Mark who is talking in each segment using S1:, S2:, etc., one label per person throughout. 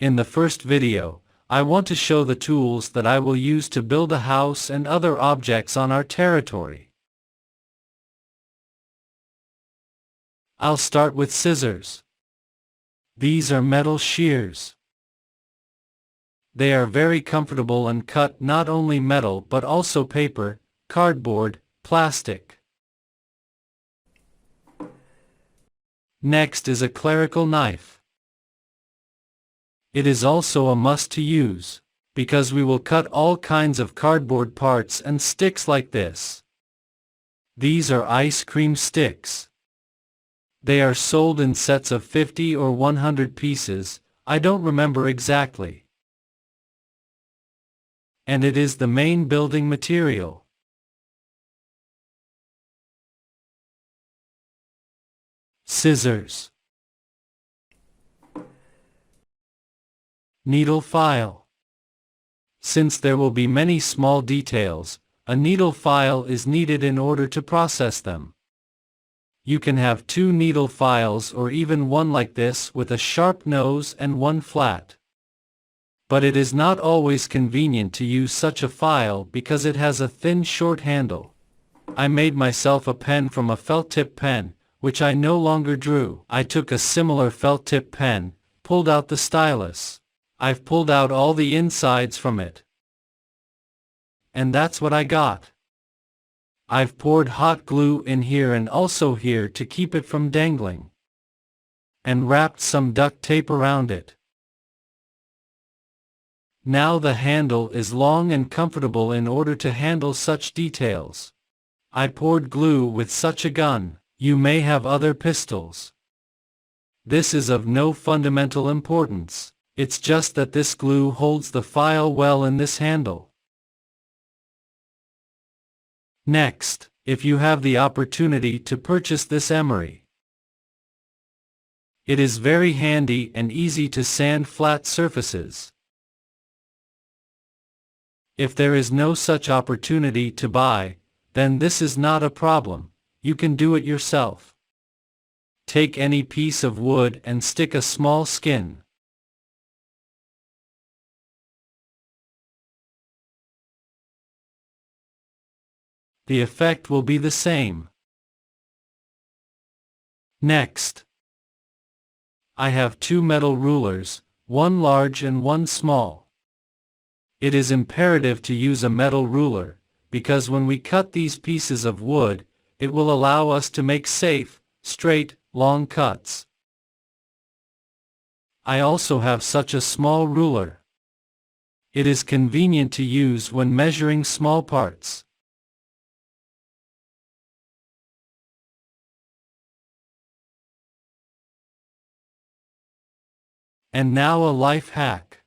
S1: In the first video, I want to show the tools that I will use to build a house and other objects on our territory. I'll start with scissors. These are metal shears. They are very comfortable and cut not only metal but also paper, cardboard, plastic. Next is a clerical knife. It is also a must to use, because we will cut all kinds of cardboard parts and sticks like this. These are ice cream sticks. They are sold in sets of 50 or 100 pieces, I don't remember exactly. And it is the main building material. Scissors. Needle file. Since there will be many small details, a needle file is needed in order to process them. You can have 2 needle files or even one like this with a sharp nose and one flat. But it is not always convenient to use such a file because it has a thin short handle. I made myself a pen from a felt tip pen, which I no longer drew. I took a similar felt tip pen, pulled out the stylus. I've pulled out all the insides from it. And that's what I got. I've poured hot glue in here and also here to keep it from dangling. And wrapped some duct tape around it. Now the handle is long and comfortable in order to handle such details. I poured glue with such a gun. You may have other pistols. This is of no fundamental importance. It's just that this glue holds the file well in this handle. Next, if you have the opportunity to purchase this emery. It is very handy and easy to sand flat surfaces. If there is no such opportunity to buy, then this is not a problem, you can do it yourself. Take any piece of wood and stick a small skin. The effect will be the same. Next, I have 2 metal rulers, one large and one small. It is imperative to use a metal ruler, because when we cut these pieces of wood, it will allow us to make safe, straight, long cuts. I also have such a small ruler. It is convenient to use when measuring small parts. And now a life hack.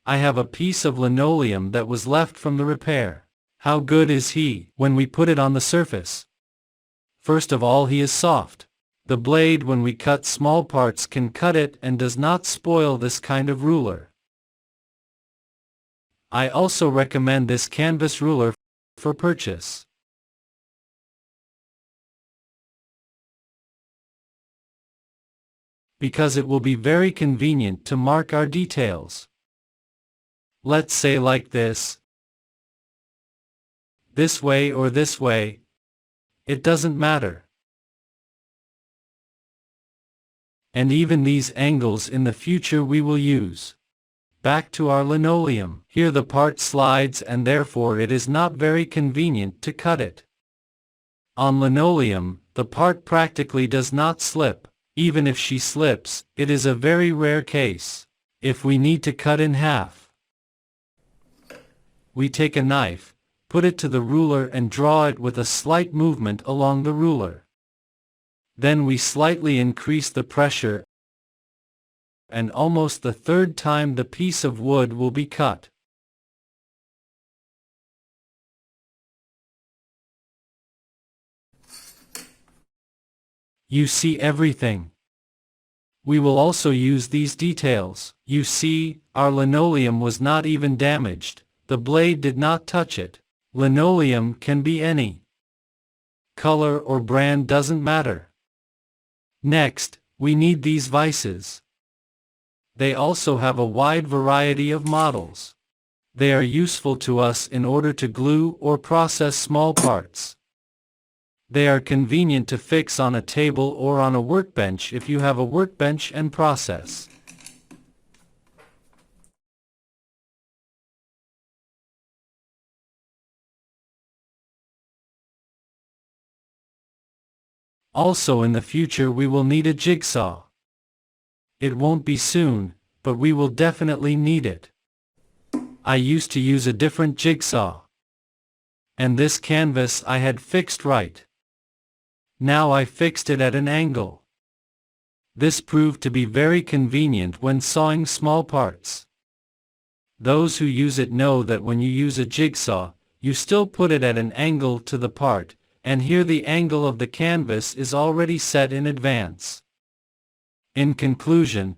S1: I have a piece of linoleum that was left from the repair. How good is he when we put it on the surface? First of all, he is soft. The blade when we cut small parts can cut it and does not spoil this kind of ruler. I also recommend this canvas ruler for purchase. Because it will be very convenient to mark our details. Let's say like this way or this way, it doesn't matter. And even these angles in the future we will use. Back to our linoleum. Here the part slides and therefore it is not very convenient to cut it. On linoleum, the part practically does not slip. Even if she slips, it is a very rare case. If we need to cut in half, we take a knife, put it to the ruler and draw it with a slight movement along the ruler. Then we slightly increase the pressure, and almost the 3rd time the piece of wood will be cut. You see everything. We will also use these details. You see, our linoleum was not even damaged. The blade did not touch it. Linoleum can be any color or brand, doesn't matter. Next, we need these vices. They also have a wide variety of models. They are useful to us in order to glue or process small parts. They are convenient to fix on a table or on a workbench if you have a workbench and process. Also in the future we will need a jigsaw. It won't be soon, but we will definitely need it. I used to use a different jigsaw. And this canvas I had fixed right. Now I fixed it at an angle. This proved to be very convenient when sawing small parts. Those who use it know that when you use a jigsaw, you still put it at an angle to the part, and here the angle of the canvas is already set in advance. In conclusion,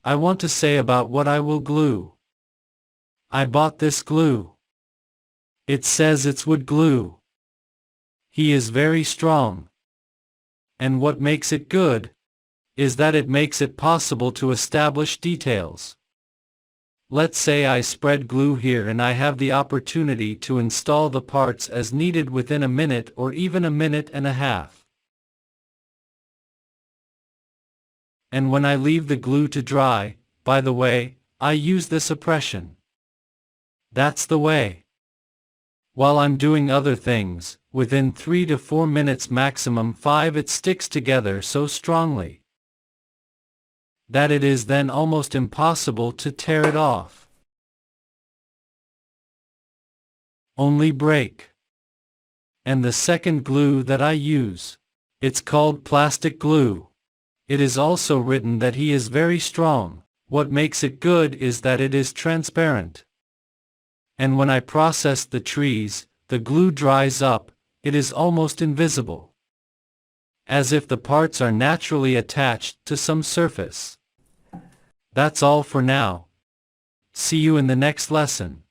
S1: I want to say about what I will glue. I bought this glue. It says it's wood glue. He is very strong. And what makes it good is that it makes it possible to establish details. Let's say I spread glue here and I have the opportunity to install the parts as needed within a minute or even a minute and a half. And when I leave the glue to dry, by the way, I use the suppression. That's the way. While I'm doing other things, within 3 to 4 minutes maximum 5 it sticks together so strongly that it is then almost impossible to tear it off. Only break. And the second glue that I use, it's called plastic glue. It is also written that he is very strong. What makes it good is that it is transparent. And when I process the trees, the glue dries up, it is almost invisible. As if the parts are naturally attached to some surface. That's all for now. See you in the next lesson.